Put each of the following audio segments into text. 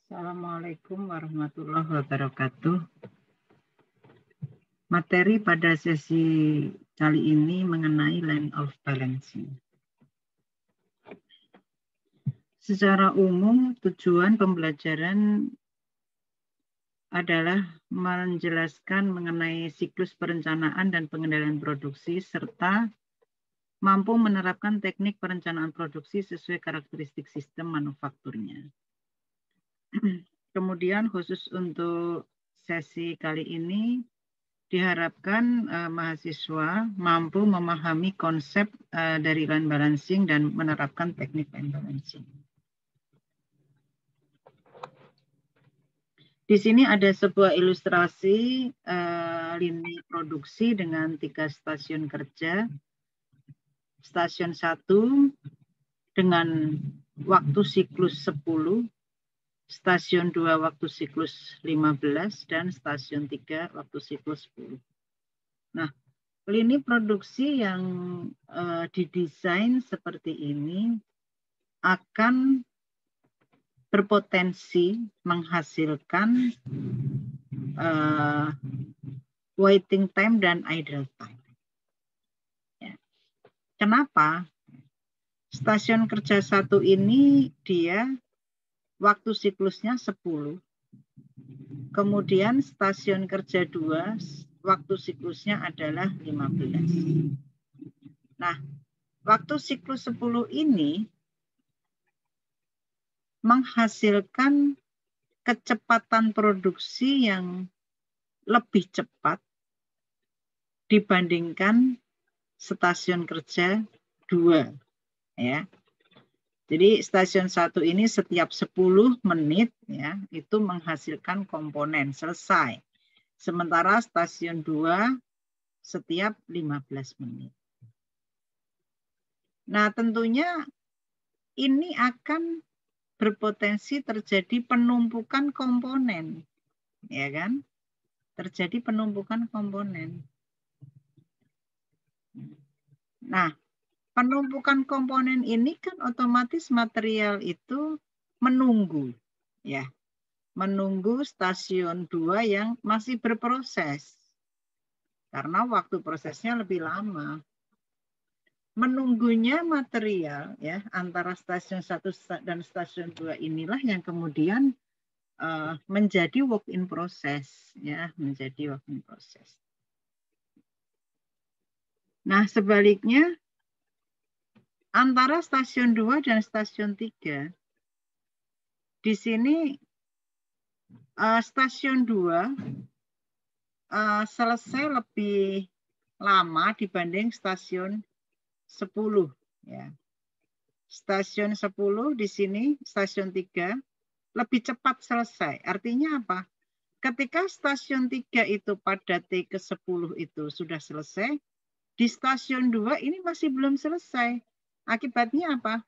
Assalamualaikum warahmatullahi wabarakatuh. Materi pada sesi kali ini mengenai line of balancing. Secara umum, tujuan pembelajaran adalah menjelaskan mengenai siklus perencanaan dan pengendalian produksi, serta mampu menerapkan teknik perencanaan produksi sesuai karakteristik sistem manufakturnya. Kemudian khusus untuk sesi kali ini, diharapkan mahasiswa mampu memahami konsep dari line balancing dan menerapkan teknik line balancing. Di sini ada sebuah ilustrasi lini produksi dengan 3 stasiun kerja. Stasiun 1 dengan waktu siklus 10, stasiun 2 waktu siklus 15, dan stasiun 3 waktu siklus 10. Nah, lini produksi yang didesain seperti ini akan berpotensi menghasilkan waiting time dan idle time. Ya. Kenapa? Stasiun kerja 1 ini dia waktu siklusnya 10. Kemudian stasiun kerja 2 waktu siklusnya adalah 15. Nah, waktu siklus 10 ini menghasilkan kecepatan produksi yang lebih cepat dibandingkan stasiun kerja 2. Ya. Jadi stasiun 1 ini setiap 10 menit ya, itu menghasilkan komponen selesai. Sementara stasiun 2 setiap 15 menit. Nah, tentunya ini akan berpotensi terjadi penumpukan komponen. Ya kan? Terjadi penumpukan komponen. Nah, penumpukan komponen ini kan otomatis material itu menunggu, ya, menunggu stasiun 2 yang masih berproses, karena waktu prosesnya lebih lama. Menunggunya material, ya, antara stasiun 1 dan stasiun 2 inilah yang kemudian menjadi work in process, ya, menjadi work in process. Nah, sebaliknya antara stasiun 2 dan stasiun 3, di sini stasiun 2 selesai lebih lama dibanding stasiun 10. Ya. Stasiun 10 di sini, stasiun 3, lebih cepat selesai. Artinya apa? Ketika stasiun 3 itu pada T ke-10 itu sudah selesai, di stasiun 2 ini masih belum selesai. Akibatnya apa?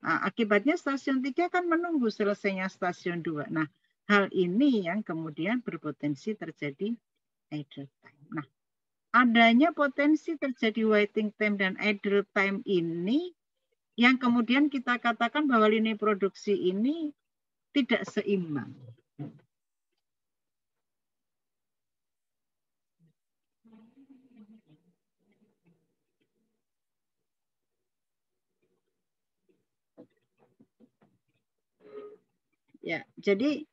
Nah, akibatnya stasiun 3 kan menunggu selesainya stasiun 2. Nah, hal ini yang kemudian berpotensi terjadi idle time. Nah, adanya potensi terjadi waiting time dan idle time ini yang kemudian kita katakan bahwa lini produksi ini tidak seimbang. Ya, jadi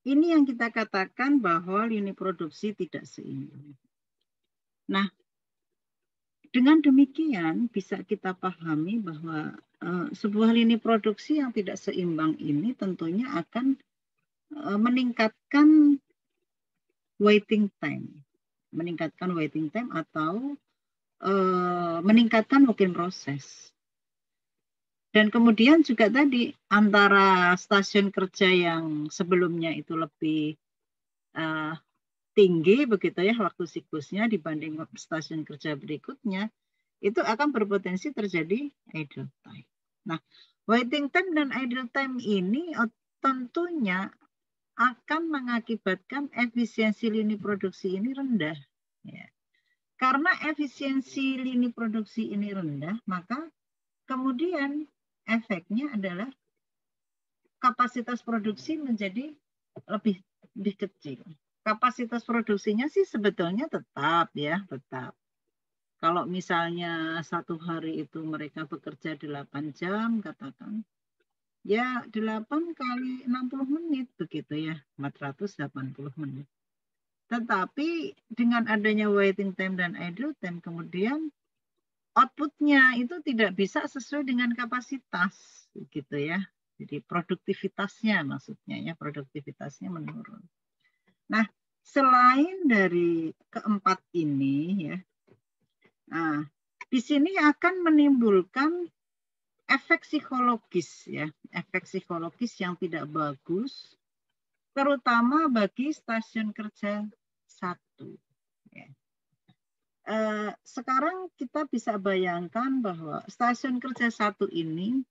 ini yang kita katakan bahwa lini produksi tidak seimbang. Nah, dengan demikian bisa kita pahami bahwa sebuah lini produksi yang tidak seimbang ini tentunya akan meningkatkan waiting time. Meningkatkan waiting time atau meningkatkan work in process. Dan kemudian juga tadi antara stasiun kerja yang sebelumnya itu lebih tinggi begitu ya waktu siklusnya dibanding stasiun kerja berikutnya, itu akan berpotensi terjadi idle time. Nah, waiting time dan idle time ini tentunya akan mengakibatkan efisiensi lini produksi ini rendah. Ya. Karena efisiensi lini produksi ini rendah, maka kemudian efeknya adalah kapasitas produksi menjadi lebih kecil. Kapasitas produksinya sih sebetulnya tetap ya, tetap. Kalau misalnya satu hari itu mereka bekerja 8 jam, katakan, ya 8 kali 60 menit begitu ya, 480 menit. Tetapi dengan adanya waiting time dan idle time, kemudian outputnya itu tidak bisa sesuai dengan kapasitas, gitu ya. Jadi produktivitasnya maksudnya ya, produktivitasnya menurun. Nah, selain dari keempat ini ya, nah, di sini akan menimbulkan efek psikologis ya, efek psikologis yang tidak bagus, terutama bagi stasiun kerja 1. Ya. Sekarang kita bisa bayangkan bahwa stasiun kerja 1 ini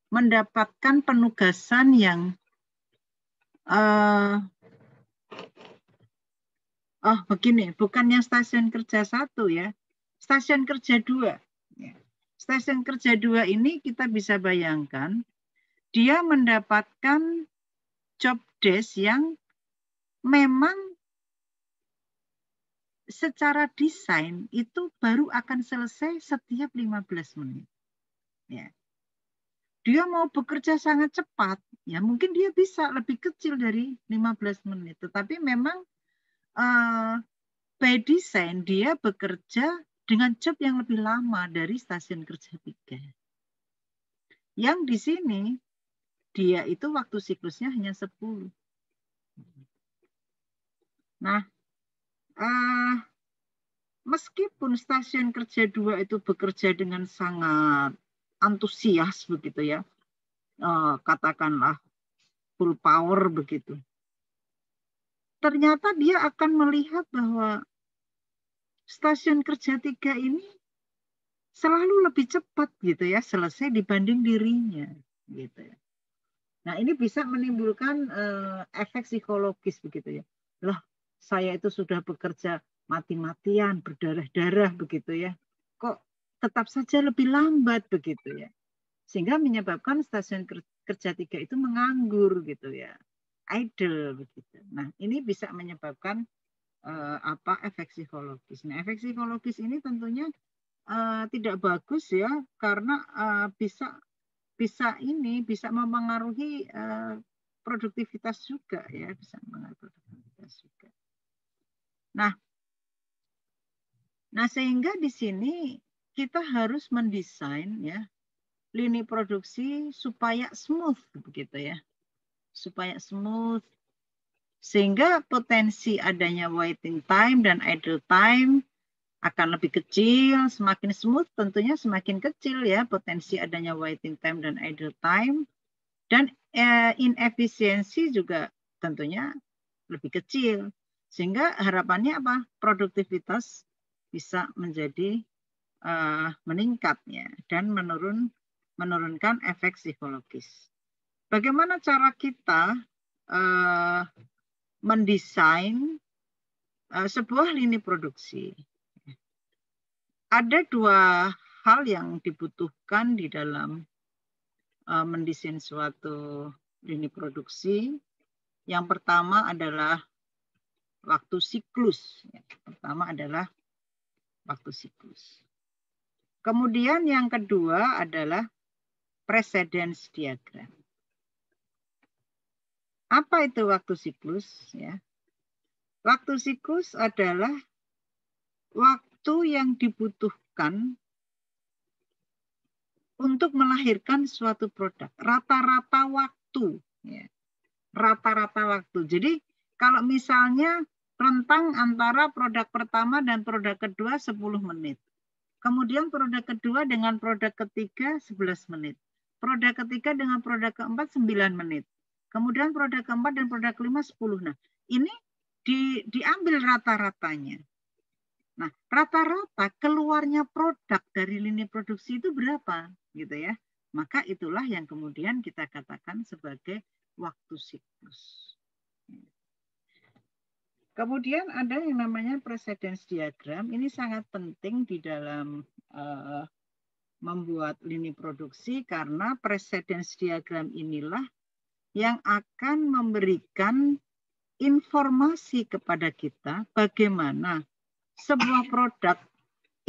mendapatkan penugasan yang begini, bukan yang stasiun kerja 1 ya, stasiun kerja 2. Ya. Stasiun kerja 2 ini kita bisa bayangkan dia mendapatkan job desk yang memang secara desain itu baru akan selesai setiap 15 menit. Ya. Dia mau bekerja sangat cepat, ya mungkin dia bisa lebih kecil dari 15 menit. Tetapi memang by design dia bekerja dengan job yang lebih lama dari stasiun kerja 3. Yang di sini dia itu waktu siklusnya hanya 10. Nah, meskipun stasiun kerja 2 itu bekerja dengan sangat antusias begitu ya, katakanlah full power begitu. Ternyata dia akan melihat bahwa stasiun kerja 3 ini selalu lebih cepat gitu ya selesai dibanding dirinya gitu ya. Nah, ini bisa menimbulkan efek psikologis begitu ya. Loh, saya itu sudah bekerja mati-matian, berdarah-darah begitu ya. Kok tetap saja lebih lambat begitu ya. Sehingga menyebabkan stasiun kerja 3 itu menganggur gitu ya. Idle begitu. Nah, ini bisa menyebabkan efek psikologis. Nah, efek psikologis ini tentunya tidak bagus ya, karena bisa mempengaruhi produktivitas juga ya, bisa mempengaruhi produktivitas juga. Nah sehingga di sini kita harus mendesain ya lini produksi supaya smooth begitu ya, supaya smooth sehingga potensi adanya waiting time dan idle time akan lebih kecil. Semakin smooth tentunya semakin kecil ya potensi adanya waiting time dan idle time. Dan inefisiensi juga tentunya lebih kecil. Sehingga harapannya apa? Produktivitas bisa menjadi meningkat ya, dan menurunkan efek psikologis. Bagaimana cara kita mendesain sebuah lini produksi? Ada 2 hal yang dibutuhkan di dalam mendesain suatu lini produksi. Yang pertama adalah waktu siklus. Pertama adalah waktu siklus. Kemudian yang kedua adalah precedence diagram. Apa itu waktu siklus? Ya. Waktu siklus adalah waktu yang dibutuhkan untuk melahirkan suatu produk. Rata-rata waktu. Ya. Rata-rata waktu. Jadi kalau misalnya rentang antara produk pertama dan produk kedua 10 menit. Kemudian produk kedua dengan produk ketiga 11 menit. Produk ketiga dengan produk keempat 9 menit. Kemudian produk keempat dan produk kelima 10. Nah, ini diambil rata-ratanya. Nah, rata-rata keluarnya produk dari lini produksi itu berapa, gitu ya. Maka itulah yang kemudian kita katakan sebagai waktu siklus. Kemudian ada yang namanya precedence diagram. Ini sangat penting di dalam membuat lini produksi karena precedence diagram inilah yang akan memberikan informasi kepada kita bagaimana sebuah produk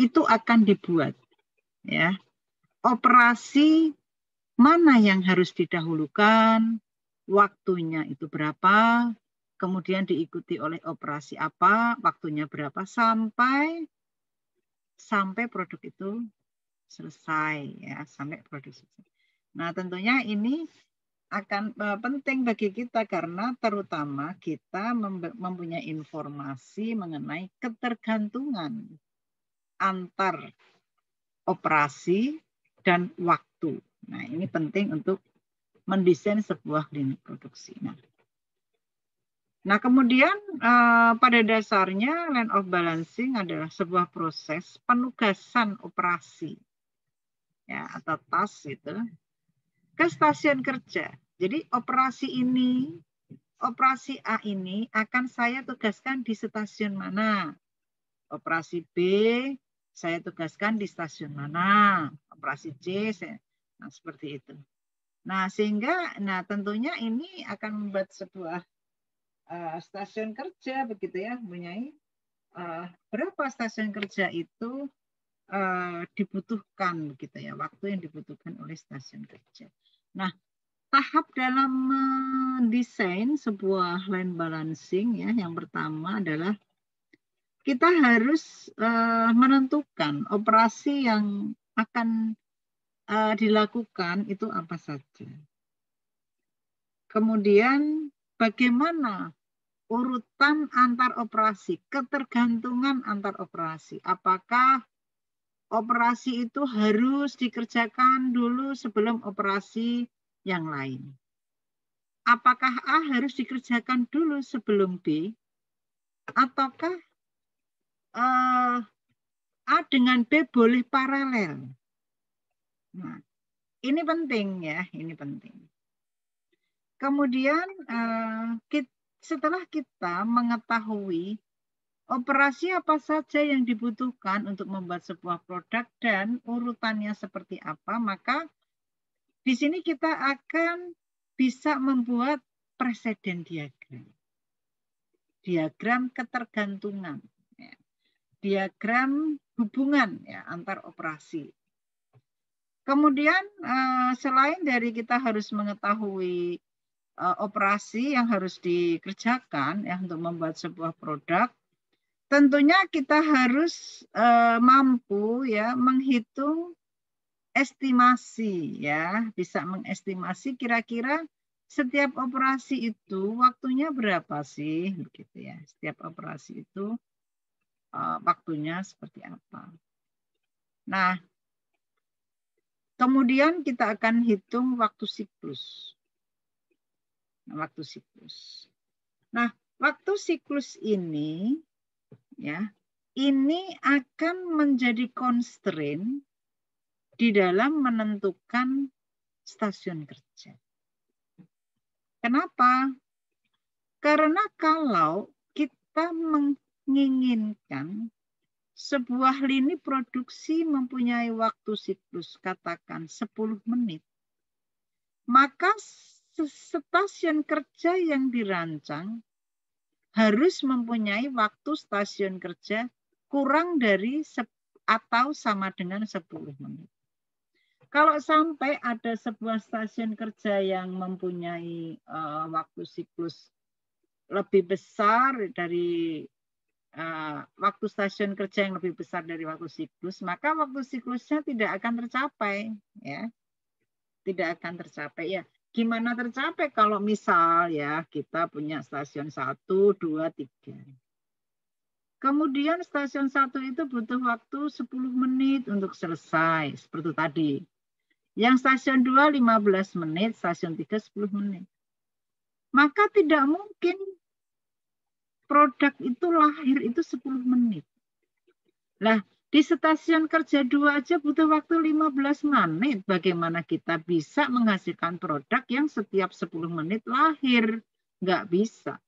itu akan dibuat. Ya, operasi mana yang harus didahulukan, waktunya itu berapa, kemudian diikuti oleh operasi apa, waktunya berapa, sampai produk itu selesai, ya, sampai produk selesai. Nah, tentunya ini akan penting bagi kita karena terutama kita mempunyai informasi mengenai ketergantungan antar operasi dan waktu. Nah, ini penting untuk mendesain sebuah klinik produksi. Nah, kemudian pada dasarnya line of balancing adalah sebuah proses penugasan operasi, ya, atau task itu ke stasiun kerja. Jadi operasi A ini akan saya tugaskan di stasiun mana. Operasi B saya tugaskan di stasiun mana. Operasi C, nah seperti itu. Nah, sehingga tentunya ini akan membuat sebuah stasiun kerja begitu ya, mempunyai berapa stasiun kerja itu dibutuhkan begitu ya, waktu yang dibutuhkan oleh stasiun kerja. Nah, tahap dalam mendesain sebuah line balancing ya, yang pertama adalah kita harus menentukan operasi yang akan dilakukan itu apa saja. Kemudian bagaimana urutan antar operasi, ketergantungan antar operasi. Apakah operasi itu harus dikerjakan dulu sebelum operasi yang lain? Apakah A harus dikerjakan dulu sebelum B? Ataukah A dengan B boleh paralel? Nah, ini penting ya, ini penting. Kemudian setelah kita mengetahui operasi apa saja yang dibutuhkan untuk membuat sebuah produk dan urutannya seperti apa, maka di sini kita akan bisa membuat preseden diagram. Diagram ketergantungan, ya. Diagram hubungan ya, antar operasi. Kemudian selain dari kita harus mengetahui operasi yang harus dikerjakan ya untuk membuat sebuah produk, tentunya kita harus mampu ya menghitung estimasi ya, bisa mengestimasi kira-kira setiap operasi itu waktunya berapa sih begitu ya. Setiap operasi itu waktunya seperti apa. Nah, kemudian kita akan hitung waktu siklus. Waktu siklus. Nah, waktu siklus ini ya, ini akan menjadi constraint di dalam menentukan stasiun kerja. Kenapa? Karena kalau kita menginginkan sebuah lini produksi mempunyai waktu siklus katakan 10 menit, maka stasiun kerja yang dirancang harus mempunyai waktu stasiun kerja kurang dari atau sama dengan 10 menit. Kalau sampai ada sebuah stasiun kerja yang mempunyai waktu siklus lebih besar dari waktu stasiun kerja yang lebih besar dari waktu siklus, maka waktu siklusnya tidak akan tercapai, ya. Tidak akan tercapai ya. Gimana tercapai kalau misal ya kita punya stasiun 1, 2, 3. Kemudian stasiun 1 itu butuh waktu 10 menit untuk selesai, seperti tadi. Yang stasiun 2 15 menit, stasiun 3 10 menit. Maka tidak mungkin produk itu lahir itu 10 menit. Lah, di stasiun kerja 2 aja butuh waktu 15 menit. Bagaimana kita bisa menghasilkan produk yang setiap 10 menit lahir? Nggak bisa.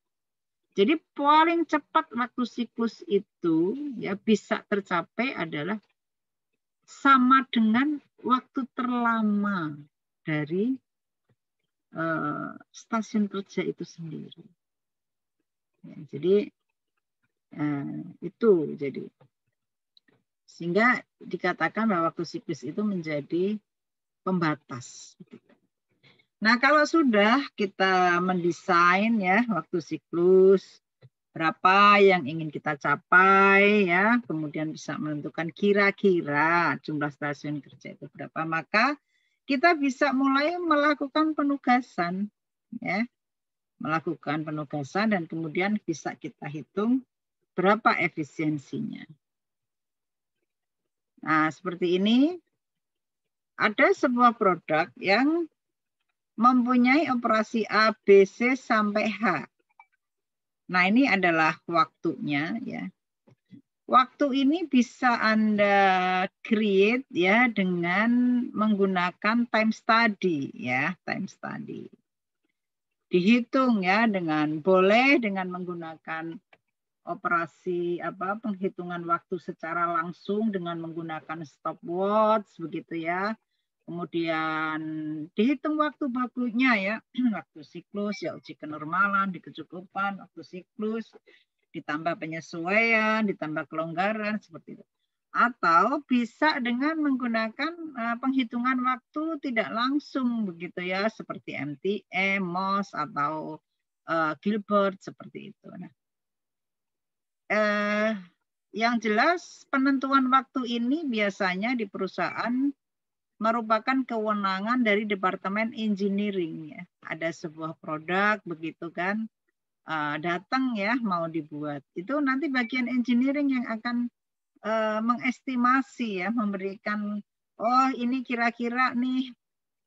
Jadi paling cepat waktu siklus itu ya bisa tercapai adalah sama dengan waktu terlama dari stasiun kerja itu sendiri. Ya, jadi itu jadi sehingga dikatakan bahwa waktu siklus itu menjadi pembatas. Nah, kalau sudah kita mendesain ya waktu siklus berapa yang ingin kita capai ya, kemudian bisa menentukan kira-kira jumlah stasiun kerja itu berapa, maka kita bisa mulai melakukan penugasan ya. Melakukan penugasan dan kemudian bisa kita hitung berapa efisiensinya. Nah, seperti ini ada sebuah produk yang mempunyai operasi A, B, C sampai H. Nah, ini adalah waktunya ya. Waktu ini bisa Anda create ya dengan menggunakan time study ya, time study. Dihitung ya boleh dengan menggunakan operasi penghitungan waktu secara langsung dengan menggunakan stopwatch begitu ya. Kemudian dihitung waktu bakunya ya, waktu siklus ya uji kenormalan, dikecukupan, waktu siklus, ditambah penyesuaian, ditambah kelonggaran seperti itu. Atau bisa dengan menggunakan penghitungan waktu tidak langsung begitu ya, seperti MTM, MOS atau Gilbert seperti itu. Nah, yang jelas penentuan waktu ini biasanya di perusahaan merupakan kewenangan dari Departemen Engineering ya. Ada sebuah produk begitu kan datang ya mau dibuat. Itu nanti bagian engineering yang akan mengestimasi ya, memberikan oh ini kira-kira nih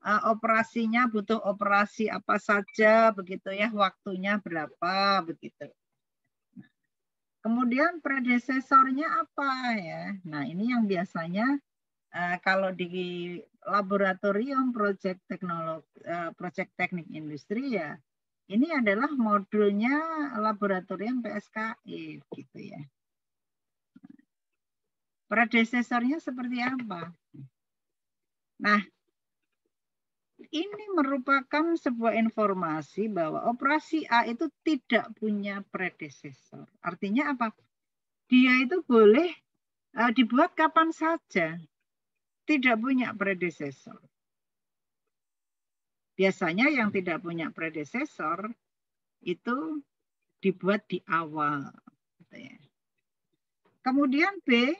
operasinya butuh operasi apa saja begitu ya, waktunya berapa begitu. Kemudian predesesornya apa ya? Nah, ini yang biasanya kalau di laboratorium proyek teknik industri ya, ini adalah modulnya laboratorium PSKI gitu ya. Predesesornya seperti apa? Nah, ini merupakan sebuah informasi bahwa operasi A itu tidak punya predesesor. Artinya apa? Dia itu boleh dibuat kapan saja, tidak punya predesesor. Biasanya yang tidak punya predesesor itu dibuat di awal. Kemudian B,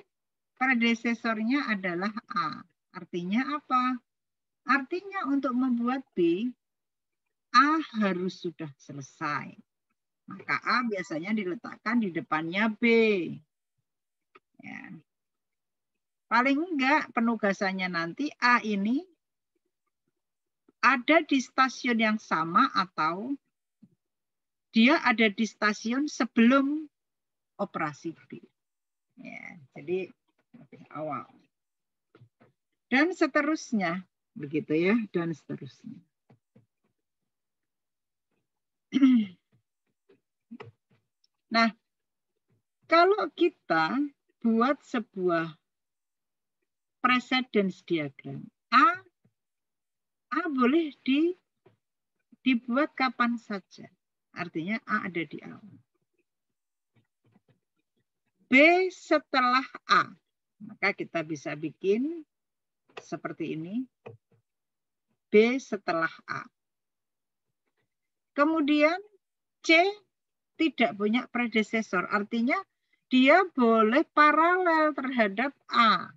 predesesornya adalah A. Artinya apa? Artinya untuk membuat B, A harus sudah selesai. Maka A biasanya diletakkan di depannya B. Ya. Paling enggak penugasannya nanti A ini ada di stasiun yang sama atau dia ada di stasiun sebelum operasi B. Ya, jadi lebih awal. Dan seterusnya, begitu ya, dan seterusnya. Nah, kalau kita buat sebuah precedence diagram, A boleh dibuat kapan saja. Artinya A ada di awal. B setelah A. Maka kita bisa bikin seperti ini. B setelah A. Kemudian C tidak punya predesesor. Artinya dia boleh paralel terhadap A.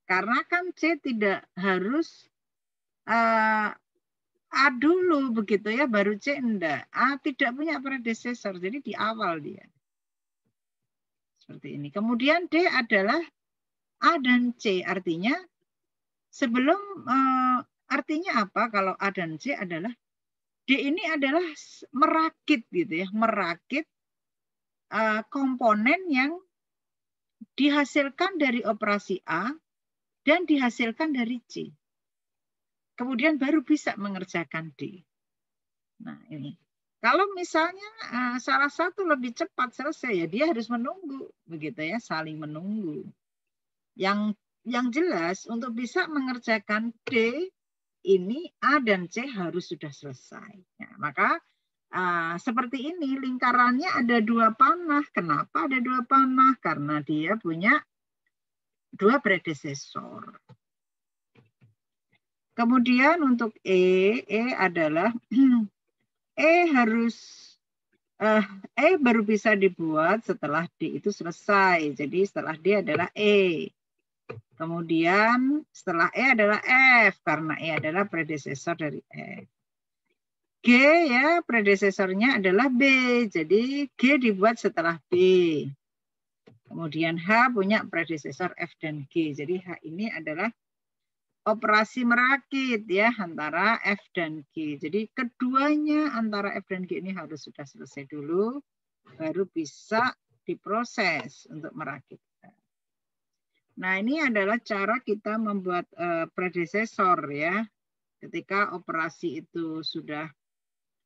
Karena kan C tidak harus A dulu begitu ya, baru C enggak. A tidak punya predesesor, jadi di awal dia. Seperti ini. Kemudian D adalah A dan C, artinya sebelum artinya apa kalau A dan C adalah D ini adalah merakit gitu ya, merakit komponen yang dihasilkan dari operasi A dan dihasilkan dari C. Kemudian baru bisa mengerjakan D. Nah ini. Kalau misalnya salah satu lebih cepat selesai ya dia harus menunggu begitu ya, saling menunggu. Yang jelas untuk bisa mengerjakan D ini A dan C harus sudah selesai. Ya, maka seperti ini lingkarannya ada 2 panah. Kenapa ada 2 panah? Karena dia punya 2 predesesor. Kemudian untuk E adalah E baru bisa dibuat setelah D itu selesai. Jadi setelah D adalah E. Kemudian setelah E adalah F karena E adalah predesesor dari F. G ya predesesornya adalah B. Jadi G dibuat setelah B. Kemudian H punya predesesor F dan G. Jadi H ini adalah operasi merakit ya antara F dan G. Jadi keduanya antara F dan G ini harus sudah selesai dulu baru bisa diproses untuk merakit. Nah, ini adalah cara kita membuat predesesor ya. Ketika operasi itu sudah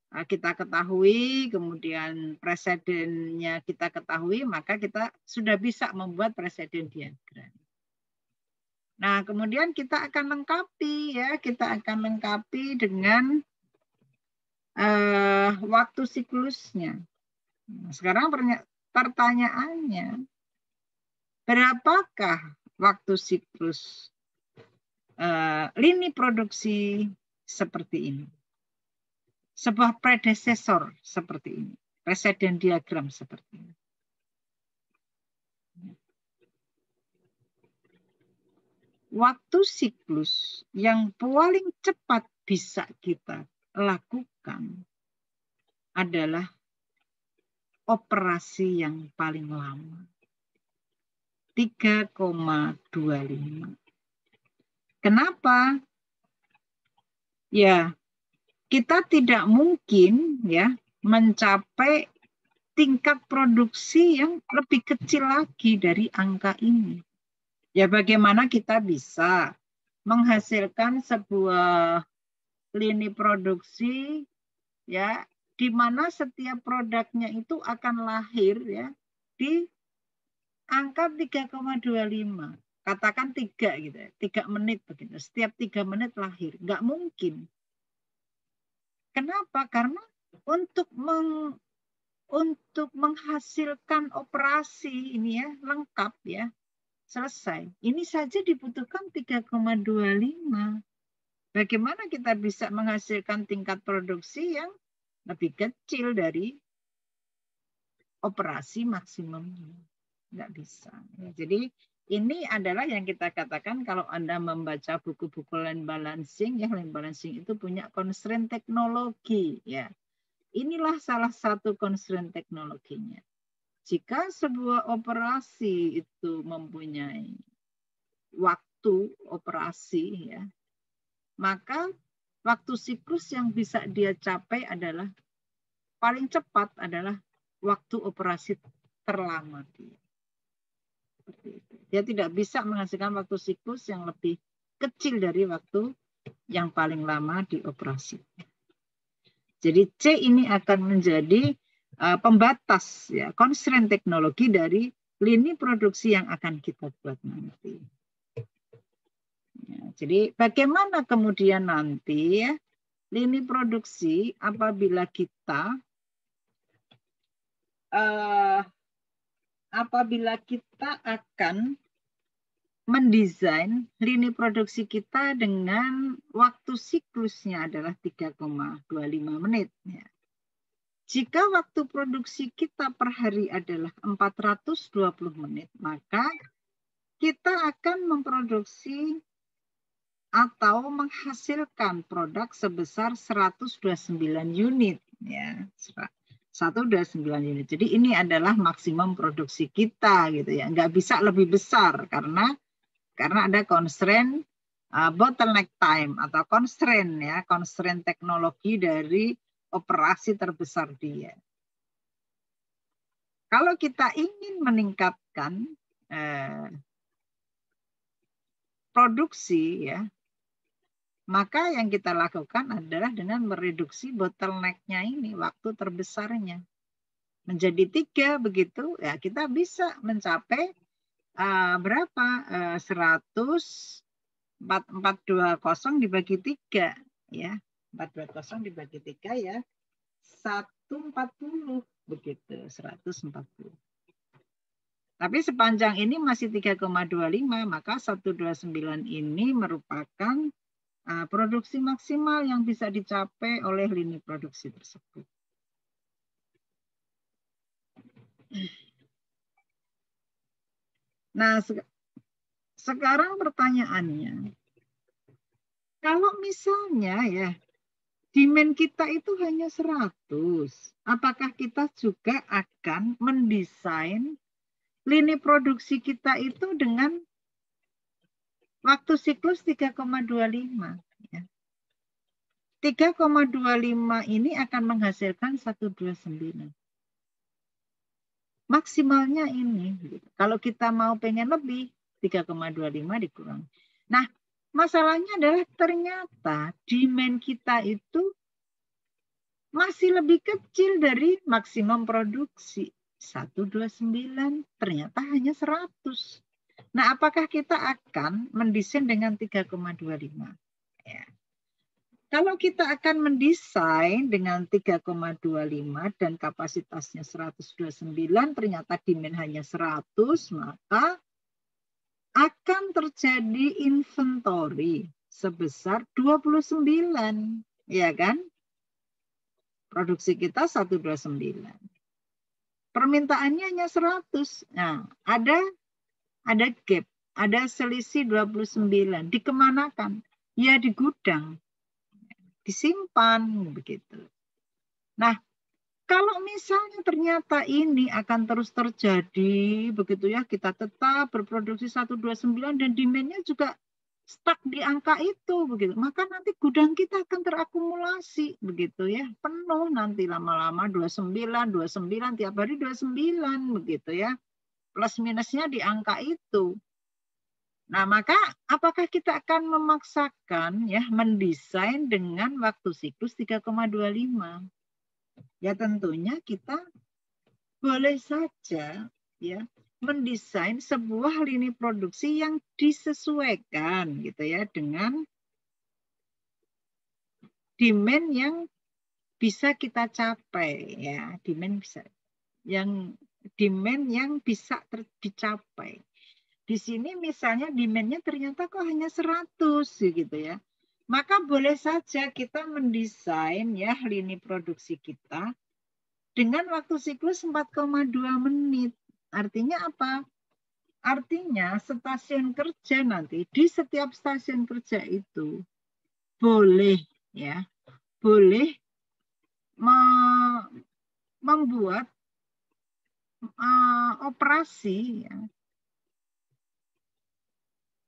kita ketahui, kemudian presidennya kita ketahui, maka kita sudah bisa membuat presiden diagram. Nah, kemudian kita akan lengkapi ya, kita akan lengkapi dengan waktu siklusnya. Nah, sekarang pertanyaannya, berapakah waktu siklus lini produksi seperti ini? Sebuah predesesor seperti ini, presiden diagram seperti ini. Waktu siklus yang paling cepat bisa kita lakukan adalah operasi yang paling lama. 3,25. Kenapa? Ya, kita tidak mungkin ya mencapai tingkat produksi yang lebih kecil lagi dari angka ini. Ya, bagaimana kita bisa menghasilkan sebuah lini produksi ya di mana setiap produknya itu akan lahir ya di angka 3,25. Katakan 3 gitu ya, 3 menit begitu. Setiap 3 menit lahir. Nggak mungkin. Kenapa? Karena untuk menghasilkan operasi ini ya lengkap ya selesai. Ini saja dibutuhkan 3,25. Bagaimana kita bisa menghasilkan tingkat produksi yang lebih kecil dari operasi maksimumnya? Nggak bisa. Jadi ini adalah yang kita katakan kalau Anda membaca buku-buku line balancing, ya line balancing itu punya constraint teknologi. Ya, inilah salah satu constraint teknologinya. Jika sebuah operasi itu mempunyai waktu operasi, ya, maka waktu siklus yang bisa dia capai adalah paling cepat adalah waktu operasi terlama dia. Dia tidak bisa menghasilkan waktu siklus yang lebih kecil dari waktu yang paling lama di operasi. Jadi C ini akan menjadi pembatas ya, constraint teknologi dari lini produksi yang akan kita buat nanti. Ya, jadi bagaimana kemudian nanti ya, lini produksi apabila kita akan mendesain lini produksi kita dengan waktu siklusnya adalah 3,25 menit. Ya. Jika waktu produksi kita per hari adalah 420 menit, maka kita akan memproduksi atau menghasilkan produk sebesar 129 unit. Ya, 129 unit. Jadi ini adalah maksimum produksi kita gitu ya. Nggak bisa lebih besar karena ada constraint bottleneck time atau constraint ya, constraint teknologi dari operasi terbesar dia. Kalau kita ingin meningkatkan produksi ya, maka yang kita lakukan adalah dengan mereduksi bottleneck-nya ini, waktu terbesarnya. Menjadi 3 begitu, ya kita bisa mencapai berapa? 129 420 dibagi 3 ya. 420 dibagi 3 ya 140 begitu, 140. Tapi sepanjang ini masih 3,25, maka 129 ini merupakan produksi maksimal yang bisa dicapai oleh lini produksi tersebut. Nah, sekarang pertanyaannya, kalau misalnya ya demand kita itu hanya 100, apakah kita juga akan mendesain lini produksi kita itu dengan waktu siklus 3,25? Ya. 3,25 ini akan menghasilkan 129. Maksimalnya ini. Kalau kita mau pengen lebih, 3,25 dikurang. Nah, masalahnya adalah ternyata demand kita itu masih lebih kecil dari maksimum produksi. 129 ternyata hanya 100. Nah, apakah kita akan mendesain dengan 3,25? Ya. Kalau kita akan mendesain dengan 3,25 dan kapasitasnya 129, ternyata demand hanya 100, maka akan terjadi inventory sebesar 29, ya kan? Produksi kita 129. Permintaannya hanya 100. Nah, ada gap, ada selisih 29. Dikemanakan? Ya di gudang. Disimpan begitu. Nah, kalau misalnya ternyata ini akan terus terjadi begitu ya, kita tetap berproduksi 129 dan demand-nya juga stuck di angka itu begitu. Maka nanti gudang kita akan terakumulasi begitu ya, penuh nanti lama-lama 29 tiap hari 29 begitu ya. Plus minusnya di angka itu. Nah, maka apakah kita akan memaksakan ya mendesain dengan waktu siklus 3,25? Ya tentunya kita boleh saja ya mendesain sebuah lini produksi yang disesuaikan gitu ya dengan demand yang bisa kita capai ya, demand yang bisa dicapai. Di sini misalnya demand-nya ternyata kok hanya 100 gitu ya. Maka boleh saja kita mendesain ya lini produksi kita dengan waktu siklus 4,2 menit. Artinya apa? Artinya stasiun kerja nanti di setiap stasiun kerja itu boleh ya, boleh membuat operasi ya,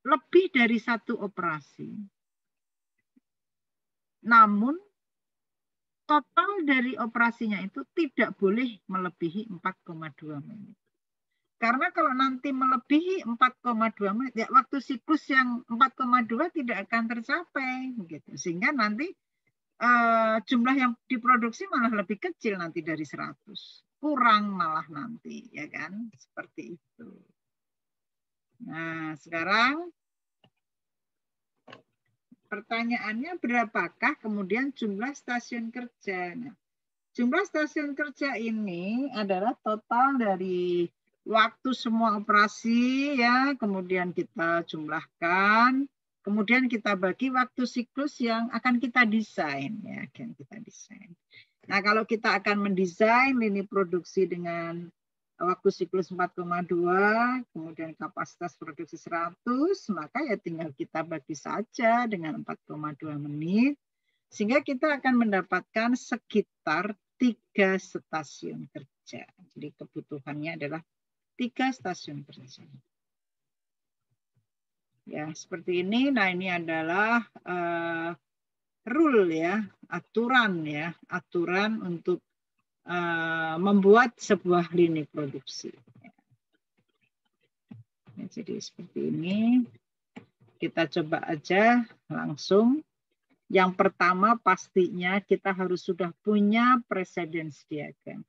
lebih dari satu operasi. Namun total dari operasinya itu tidak boleh melebihi 4,2 menit. Karena kalau nanti melebihi 4,2 menit, ya waktu siklus yang 4,2 tidak akan tercapai, gitu. Sehingga nanti jumlah yang diproduksi malah lebih kecil nanti dari 100. Kurang malah nanti, ya kan? Seperti itu. Nah, sekarang pertanyaannya berapakah kemudian jumlah stasiun kerja? Nah, jumlah stasiun kerja ini adalah total dari waktu semua operasi ya, kemudian kita jumlahkan, kemudian kita bagi waktu siklus yang akan kita desain ya, akan kita desain. Nah, kalau kita akan mendesain lini produksi dengan waktu siklus 4,2, kemudian kapasitas produksi 100, maka ya tinggal kita bagi saja dengan 4,2 menit, sehingga kita akan mendapatkan sekitar 3 stasiun kerja. Jadi kebutuhannya adalah 3 stasiun kerja. Ya, seperti ini. Nah, ini adalah rule ya, aturan untuk membuat sebuah lini produksi. Ya, jadi seperti ini. Kita coba aja langsung. Yang pertama pastinya kita harus sudah punya precedence diagram.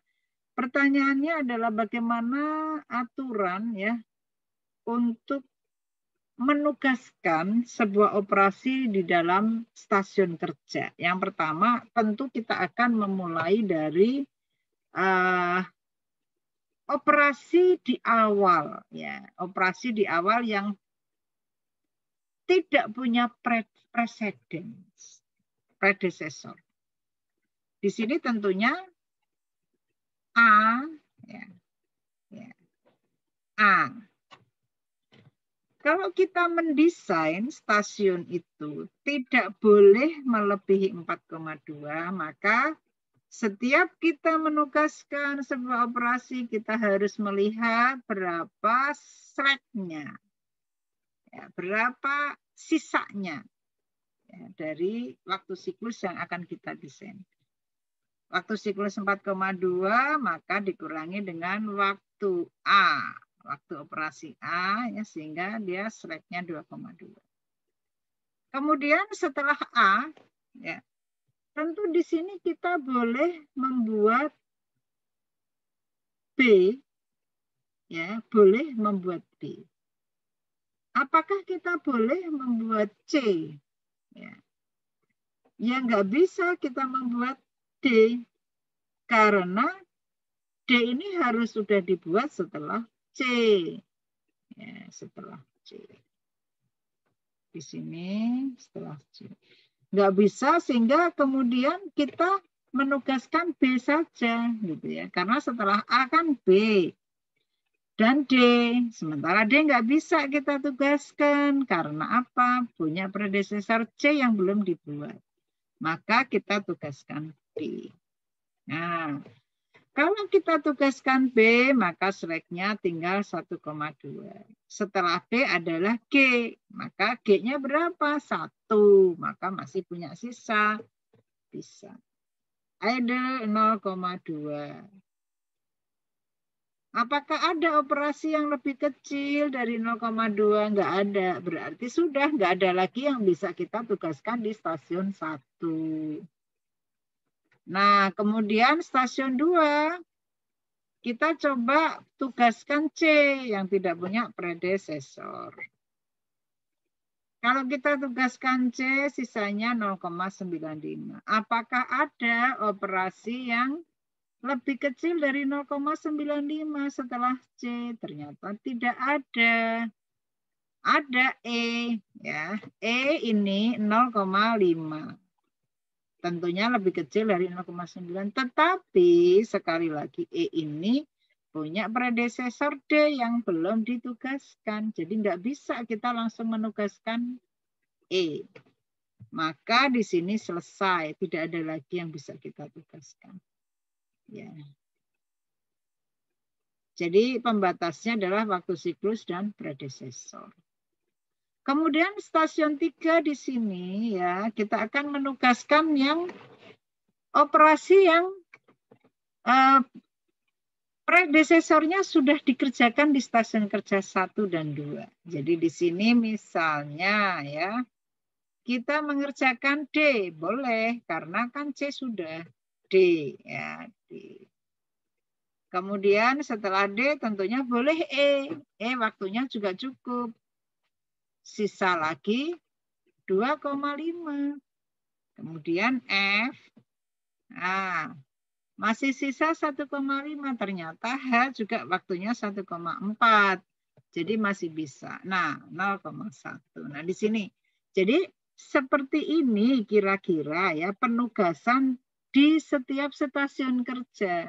Pertanyaannya adalah bagaimana aturan ya untuk menugaskan sebuah operasi di dalam stasiun kerja. Yang pertama, tentu kita akan memulai dari operasi di awal, ya, operasi di awal yang tidak punya predecessor. Di sini tentunya A, ya, ya, A. Kalau kita mendesain stasiun itu tidak boleh melebihi 4,2, maka setiap kita menugaskan sebuah operasi, kita harus melihat berapa slack-nya, ya, berapa sisanya ya, dari waktu siklus yang akan kita desain. Waktu siklus 4,2 maka dikurangi dengan waktu A. Waktu operasi A, ya, sehingga dia slack-nya 2,2. Kemudian setelah A, ya, tentu di sini kita boleh membuat B, ya, boleh membuat B. Apakah kita boleh membuat C? Ya, ya nggak bisa kita membuat D, karena D ini harus sudah dibuat setelah C. Ya, setelah C. Di sini setelah C. Nggak bisa, sehingga kemudian kita menugaskan B saja, gitu ya. Karena setelah A kan B dan D. Sementara D nggak bisa kita tugaskan. Karena apa? Punya predecessor C yang belum dibuat. Maka kita tugaskan B. Nah, kalau kita tugaskan B, maka slack-nya tinggal 1,2. Setelah B adalah G, maka G-nya berapa? 1, maka masih punya sisa. Bisa. Idle 0,2. Apakah ada operasi yang lebih kecil dari 0,2? Nggak ada. Berarti sudah nggak ada lagi yang bisa kita tugaskan di stasiun 1. Nah, kemudian stasiun 2. Kita coba tugaskan C yang tidak punya predecessor. Kalau kita tugaskan C, sisanya 0,95. Apakah ada operasi yang lebih kecil dari 0,95 setelah C? Ternyata tidak ada. Ada E, ya. E ini 0,5. Tentunya lebih kecil dari 0,9. Tetapi sekali lagi E ini punya predecessor D yang belum ditugaskan. Jadi nggak bisa kita langsung menugaskan E. Maka di sini selesai. Tidak ada lagi yang bisa kita tugaskan. Ya. Jadi pembatasnya adalah waktu siklus dan predecessor. Kemudian stasiun 3 di sini, ya, kita akan menugaskan yang operasi yang predecessornya sudah dikerjakan di stasiun kerja 1 dan 2. Jadi di sini misalnya, ya, kita mengerjakan D, boleh, karena kan C sudah D, ya, D. Kemudian setelah D tentunya boleh E. E waktunya juga cukup. Sisa lagi 2,5. Kemudian F. Nah, masih sisa 1,5. Ternyata H juga waktunya 1,4. Jadi masih bisa. Nah, 0,1. Nah, di sini. Jadi seperti ini kira-kira, ya, penugasan di setiap stasiun kerja.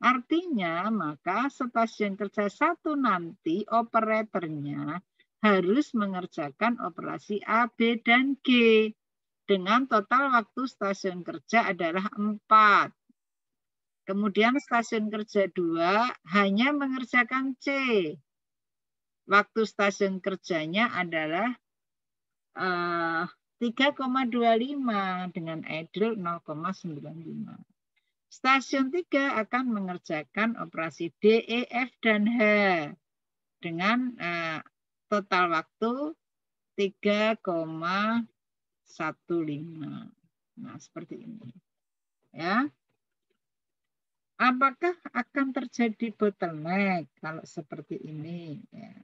Artinya, maka stasiun kerja 1 nanti operatornya harus mengerjakan operasi A, B, dan G. Dengan total waktu stasiun kerja adalah 4. Kemudian stasiun kerja 2 hanya mengerjakan C. Waktu stasiun kerjanya adalah 3,25 dengan idle 0,95. Stasiun 3 akan mengerjakan operasi D, E, F, dan H dengan total waktu 3,15. Nah, seperti ini. Ya. Apakah akan terjadi bottleneck kalau seperti ini? Ya.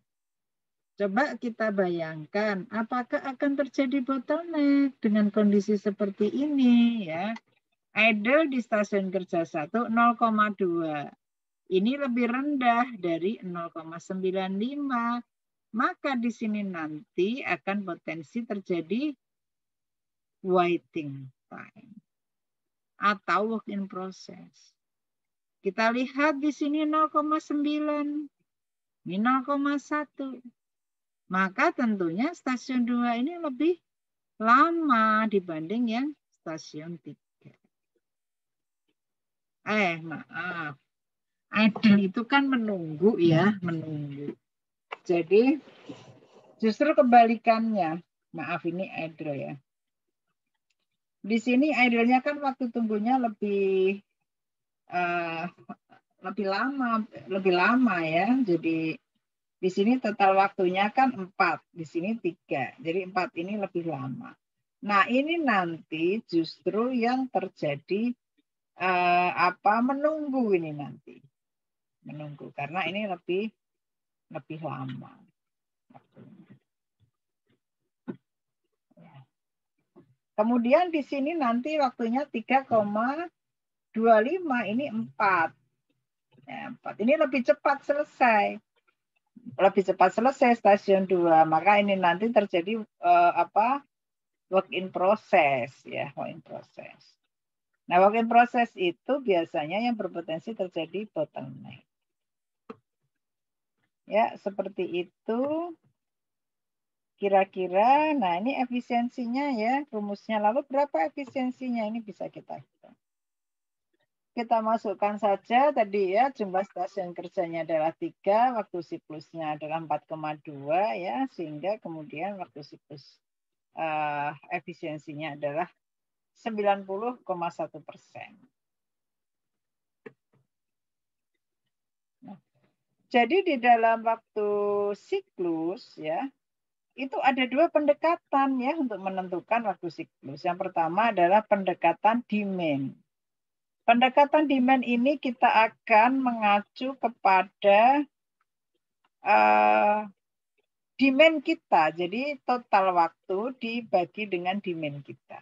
Coba kita bayangkan, apakah akan terjadi bottleneck dengan kondisi seperti ini ya? Idle di stasiun kerja 1 0,2. Ini lebih rendah dari 0,95. Maka di sini nanti akan potensi terjadi waiting time atau work in process. Kita lihat di sini 0,9, ini 0,1. Maka tentunya stasiun 2 ini lebih lama dibanding yang stasiun 3. Maaf. Idle itu kan menunggu ya, menunggu. Jadi justru kebalikannya. Maaf, ini idle ya. Di sini idle-nya kan waktu tunggunya lebih lama ya. Jadi di sini total waktunya kan 4, di sini 3. Jadi 4 ini lebih lama. Nah, ini nanti justru yang terjadi menunggu ini nanti. Menunggu karena ini lebih lama. Kemudian di sini nanti waktunya 3,25, ini 4. Ya, 4. Ini lebih cepat selesai. Lebih cepat selesai stasiun 2. Maka ini nanti terjadi work in process ya, work in process. Nah, work in process itu biasanya yang berpotensi terjadi bottleneck. Ya, seperti itu. Kira-kira, nah ini efisiensinya ya, rumusnya. Lalu berapa efisiensinya? Ini bisa kita hitung. Kita masukkan saja tadi ya, jumlah stasiun kerjanya adalah 3, waktu siklusnya adalah 4,2 ya, sehingga kemudian waktu siklus efisiensinya adalah 90,1%. Nah, jadi di dalam waktu siklus ya, itu ada 2 pendekatan ya untuk menentukan waktu siklus. Yang pertama adalah pendekatan demand. Pendekatan demand ini kita akan mengacu kepada demand kita. Jadi total waktu dibagi dengan demand kita.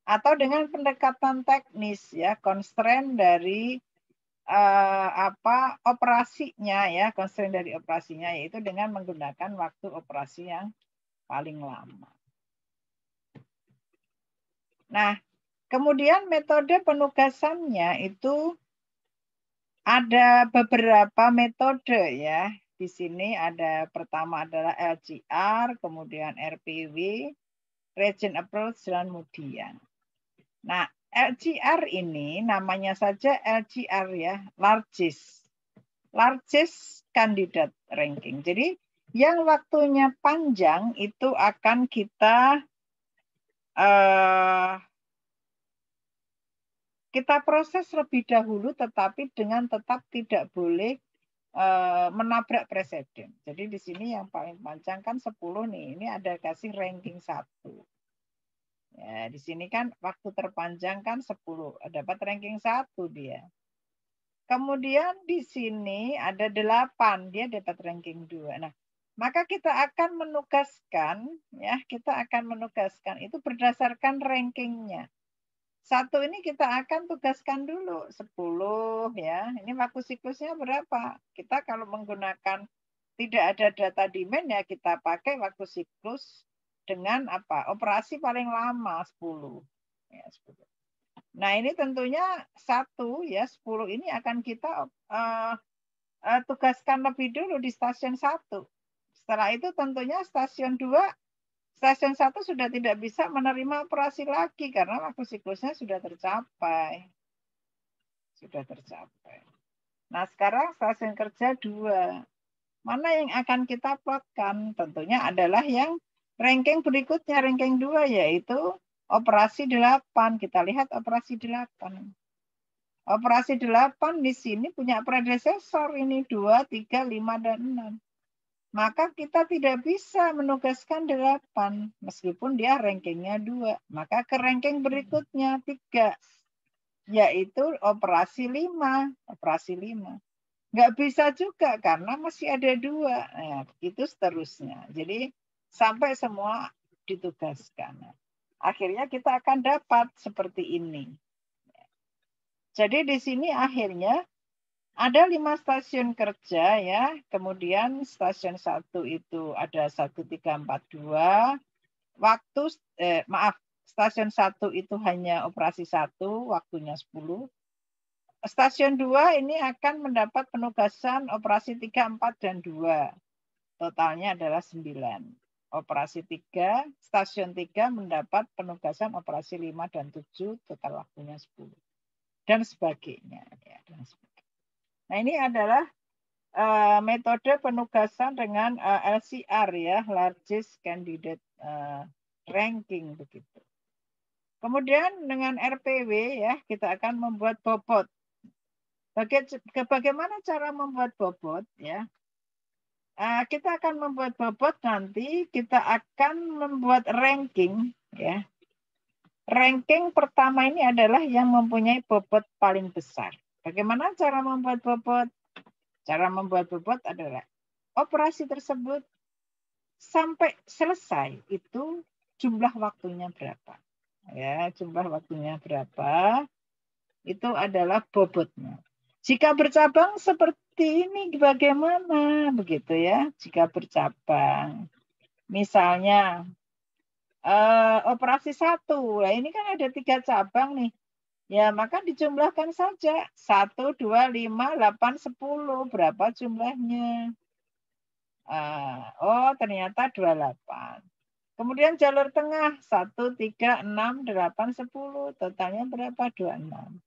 Atau dengan pendekatan teknis ya, constraint dari operasinya ya, constraint dari operasinya yaitu dengan menggunakan waktu operasi yang paling lama. Nah, kemudian metode penugasannya itu ada beberapa metode ya. Di sini ada pertama adalah LGR, kemudian RPW, Region Approach, dan Mudian. Nah, LGR ini namanya saja LGR ya, largest candidate ranking. Jadi yang waktunya panjang itu akan kita proses lebih dahulu, tetapi dengan tetap tidak boleh menabrak presiden. Jadi di sini yang paling panjang kan 10 nih. Ini ada kasih ranking 1. Ya, di sini kan waktu terpanjang kan 10. Dapat ranking 1 dia. Kemudian di sini ada 8. Dia dapat ranking 2. Nah, maka kita akan menugaskan itu berdasarkan rankingnya. 1 ini kita akan tugaskan dulu 10 ya. Ini waktu siklusnya berapa? Kita kalau menggunakan tidak ada data demand ya kita pakai waktu siklus dengan operasi paling lama 10. Ya, 10. Nah, ini tentunya 1 ya, 10 ini akan kita tugaskan lebih dulu di stasiun 1. Setelah itu tentunya stasiun 2, stasiun 1 sudah tidak bisa menerima operasi lagi karena waktu siklusnya sudah tercapai. Nah, sekarang stasiun kerja 2. Mana yang akan kita plotkan? Tentunya adalah yang ranking berikutnya, ranking 2, yaitu operasi 8. Kita lihat operasi 8. Operasi 8 di sini punya predesesor ini 2, 3, 5, dan 6. Maka kita tidak bisa menugaskan 8, meskipun dia rankingnya 2. Maka ke ranking berikutnya 3, yaitu operasi 5. Nggak bisa juga karena masih ada 2. Nah, itu seterusnya. Jadi sampai semua ditugaskan. Akhirnya kita akan dapat seperti ini. Jadi di sini akhirnya ada 5 stasiun kerja ya. Kemudian stasiun 1 itu ada 1342. Waktu stasiun 1 itu hanya operasi 1, waktunya 10. Stasiun 2 ini akan mendapat penugasan operasi 3, 4, dan 2. Totalnya adalah 9. Operasi 3, stasiun 3 mendapat penugasan operasi 5 dan 7, total waktunya 10. Dan sebagainya. Ya, dan sebagainya. Nah ini adalah metode penugasan dengan LCR ya, Largest Candidate Ranking begitu. Kemudian dengan RPW ya, kita akan membuat bobot. Bagaimana cara membuat bobot ya? Kita akan membuat bobot nanti kita akan membuat ranking ya. Ranking pertama ini adalah yang mempunyai bobot paling besar. Bagaimana cara membuat bobot? Cara membuat bobot adalah operasi tersebut sampai selesai itu jumlah waktunya berapa? Ya, jumlah waktunya berapa? Itu adalah bobotnya. Jika bercabang seperti ini bagaimana begitu ya? Jika bercabang, misalnya operasi 1, nah ini kan ada 3 cabang nih. Ya maka dijumlahkan saja 1, 2, 5, 8, 10 berapa jumlahnya? Oh ternyata 28. Kemudian jalur tengah 1, 3, 6, 8, 10 totalnya berapa? 26.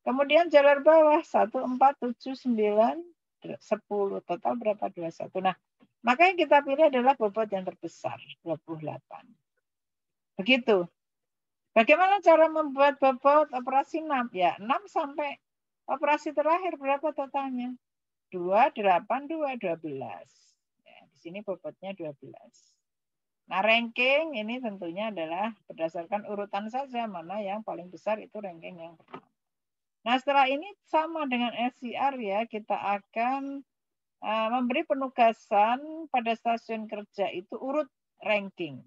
Kemudian jalur bawah 1, 4, 7, 9, 10. Total berapa? 21. Nah, maka yang kita pilih adalah bobot yang terbesar, 28. Begitu. Bagaimana cara membuat bobot operasi 6? Ya, 6 sampai operasi terakhir berapa totalnya? 2, 8, 2, 12. Ya, di sini bobotnya 12. Nah, ranking ini tentunya adalah berdasarkan urutan saja, mana yang paling besar itu ranking yang pertama. Nah, setelah ini sama dengan LCR ya, kita akan memberi penugasan pada stasiun kerja itu urut ranking.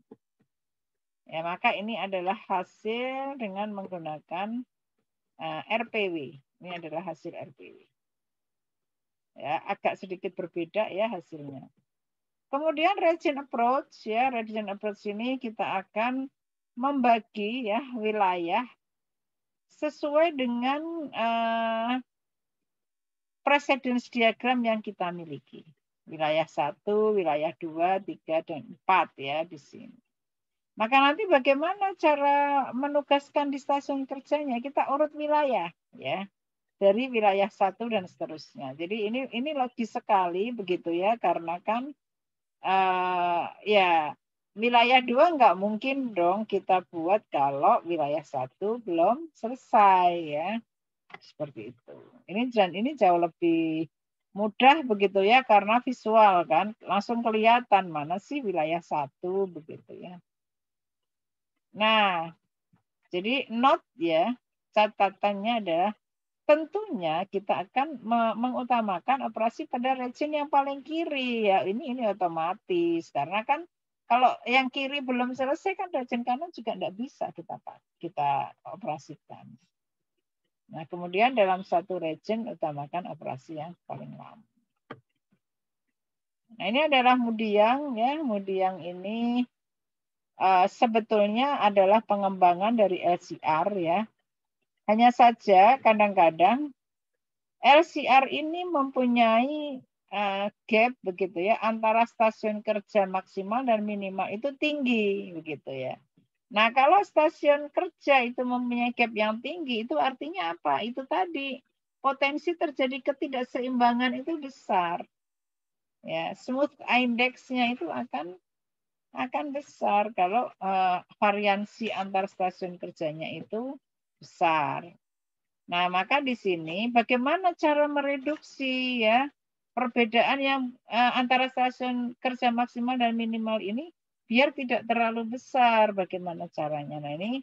Ya, maka ini adalah hasil dengan menggunakan RPW. Ini adalah hasil RPW. Ya, agak sedikit berbeda ya hasilnya. Kemudian region approach ya, region approach ini kita akan membagi ya wilayah sesuai dengan precedence diagram yang kita miliki. Wilayah 1, wilayah 2, 3, dan 4 ya di sini. Maka nanti bagaimana cara menugaskan di stasiun kerjanya? Kita urut wilayah ya. Dari wilayah 1 dan seterusnya. Jadi ini logis sekali begitu ya, karena kan ya wilayah 2 nggak mungkin dong kita buat kalau wilayah 1 belum selesai ya. Seperti itu. Ini jauh lebih mudah begitu ya, karena visual kan, langsung kelihatan mana sih wilayah 1 begitu ya. Nah, jadi note ya, catatannya adalah tentunya kita akan mengutamakan operasi pada region yang paling kiri ya. Ini otomatis karena kan kalau yang kiri belum selesai kan region kanan juga tidak bisa kita operasikan. Nah, kemudian dalam satu region utamakan operasi yang paling lama. Nah, ini adalah Mudiang ya. Mudiang ini sebetulnya adalah pengembangan dari LCR ya. Hanya saja kadang-kadang LCR ini mempunyai gap begitu ya antara stasiun kerja maksimal dan minimal itu tinggi begitu ya. Nah, kalau stasiun kerja itu mempunyai gap yang tinggi, itu artinya apa? Itu tadi potensi terjadi ketidakseimbangan itu besar. Ya, smooth index-nya itu akan besar kalau variansi antar stasiun kerjanya itu besar. Nah, maka di sini bagaimana cara mereduksi ya perbedaan yang antara stasiun kerja maksimal dan minimal ini biar tidak terlalu besar. Bagaimana caranya? Nah, ini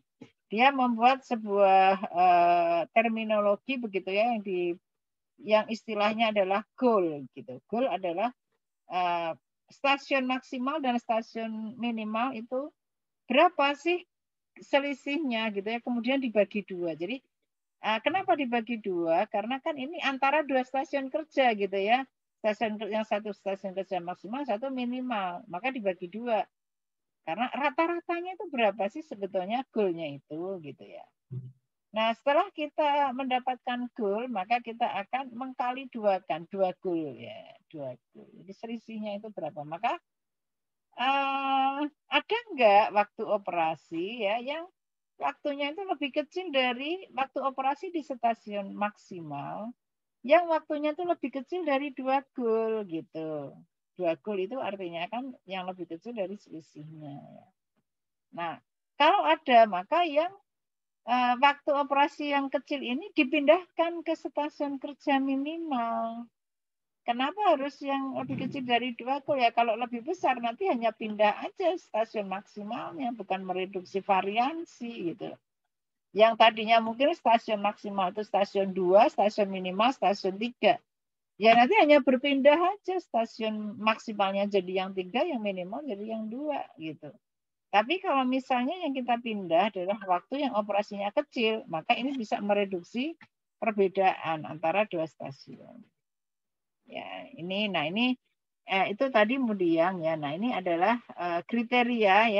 dia membuat sebuah terminologi begitu ya yang yang istilahnya adalah goal gitu. Goal adalah stasiun maksimal dan stasiun minimal itu berapa sih selisihnya gitu ya, kemudian dibagi dua. Jadi kenapa dibagi dua? Karena kan ini antara dua stasiun kerja gitu ya. Yang satu stasiun kerja maksimal, satu minimal. Maka dibagi dua. Karena rata-ratanya itu berapa sih sebetulnya goal-nya itu gitu ya. Nah, setelah kita mendapatkan goal, maka kita akan mengkali duakan dua goal ya, dua goal. Jadi selisihnya itu berapa? Maka ada nggak waktu operasi ya yang waktunya itu lebih kecil dari waktu operasi di stasiun maksimal, yang waktunya itu lebih kecil dari 2 goal gitu. 2 goal itu artinya kan yang lebih kecil dari selisihnya. Nah, kalau ada maka yang waktu operasi yang kecil ini dipindahkan ke stasiun kerja minimal. Kenapa harus yang lebih kecil dari 2 goal ya? Kalau lebih besar nanti hanya pindah aja stasiun maksimalnya, bukan mereduksi variansi gitu. Yang tadinya mungkin stasiun maksimal itu stasiun 2, stasiun minimal stasiun 3. Ya nanti hanya berpindah aja stasiun maksimalnya jadi yang 3, yang minimal jadi yang 2 gitu. Tapi kalau misalnya yang kita pindah adalah waktu yang operasinya kecil, maka ini bisa mereduksi perbedaan antara dua stasiun. Ya, ini itu tadi Mudiang ya. Nah, ini adalah kriteria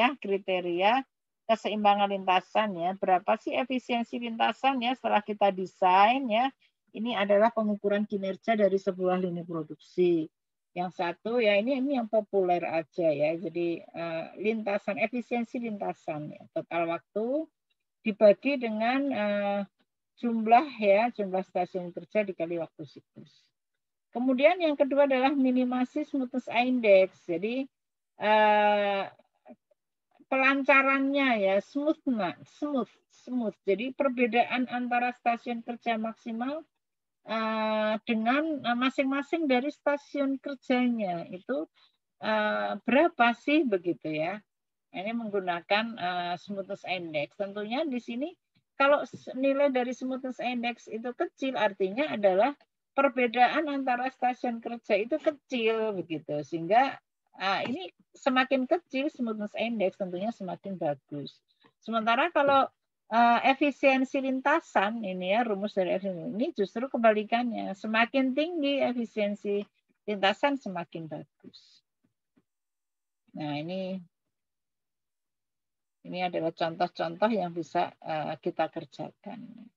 keseimbangan lintasan ya. Berapa sih efisiensi lintasan ya setelah kita desain ya. Ini adalah pengukuran kinerja dari sebuah lini produksi. Yang satu ya ini yang populer aja ya. Jadi lintasan, efisiensi lintasan ya. Total waktu dibagi dengan jumlah stasiun kerja dikali waktu siklus. Kemudian yang kedua adalah minimasi smoothness index. Jadi pelancarannya ya smooth. Jadi perbedaan antara stasiun kerja maksimal dengan masing-masing dari stasiun kerjanya itu berapa sih begitu ya? Ini menggunakan smoothness index. Tentunya di sini kalau nilai dari smoothness index itu kecil artinya adalah perbedaan antara stasiun kerja itu kecil begitu. Sehingga ini semakin kecil smoothness index tentunya semakin bagus. Sementara kalau efisiensi lintasan ini ya rumus dari efisiensi ini justru kebalikannya. Semakin tinggi efisiensi lintasan semakin bagus. Nah, ini adalah contoh-contoh yang bisa kita kerjakan.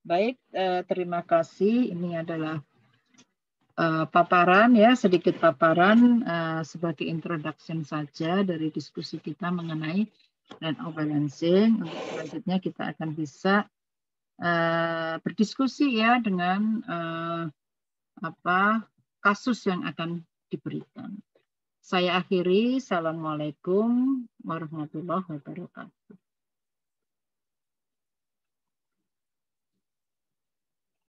Baik, terima kasih. Ini adalah paparan ya, sedikit paparan sebagai introduction saja dari diskusi kita mengenai land balancing. Untuk selanjutnya kita akan bisa berdiskusi ya dengan kasus yang akan diberikan. Saya akhiri. Assalamualaikum warahmatullahi wabarakatuh.